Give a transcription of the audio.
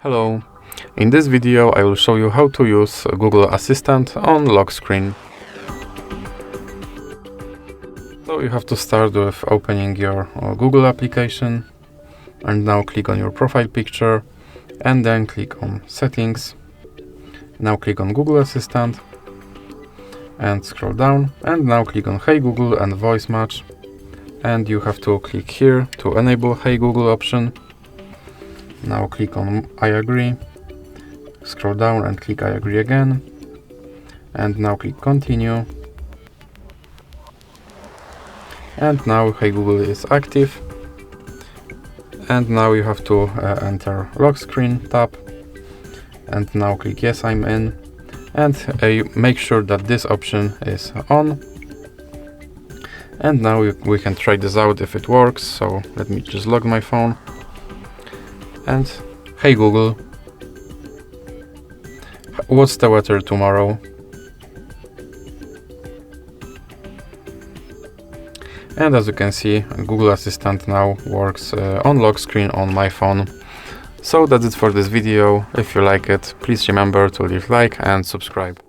Hello, in this video I will show you how to use Google Assistant on lock screen. So you have to start with opening your Google application and now click on your profile picture and then click on Settings. Now click on Google Assistant and scroll down and now click on Hey Google and Voice Match, and you have to click here to enable Hey Google option. Now click on I agree, scroll down and click I agree again, and now click continue. And now Hey Google is active. And now you have to enter lock screen tab, and now click yes, I'm in, and make sure that this option is on. And now we can try this out if it works. So let me just log my phone. And hey Google, what's the weather tomorrow? And as you can see, Google Assistant now works on lock screen on my phone. So that's it for this video. If you like it, please remember to leave like and subscribe.